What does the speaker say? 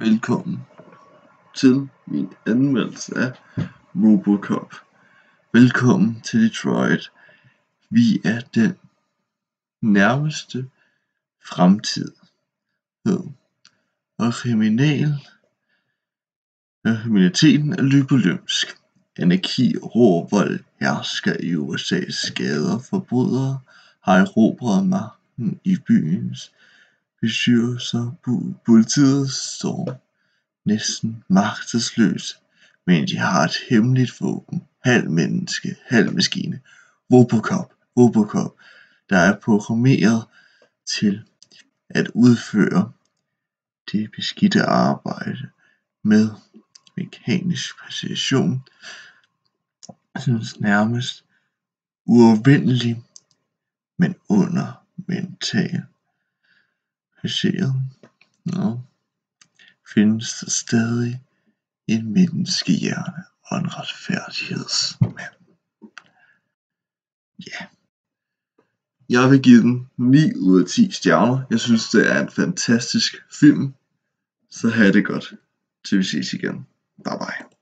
Velkommen til min anmeldelse af Robocop. Velkommen til Detroit. Vi er den nærmeste fremtid. Og kriminaliteten er løbeløbsk. Anarki og rå vold hersker i USA's gader. Forbrydere har erobret magten i byens bestyrelser. Politiet står næsten magtesløs, men de har et hemmeligt våben. Halv menneske, halv maskine. Robocop, der er programmeret til at udføre det beskidte arbejde med mekanisk præcision, nærmest uovervindelig, men under mental placeret. Findes der stadig en menneskehjerne og en retfærdighedsmand. Ja. Jeg vil give den 9 ud af 10 stjerner. Jeg synes, det er en fantastisk film. Så have det godt, til vi ses igen. Bye bye.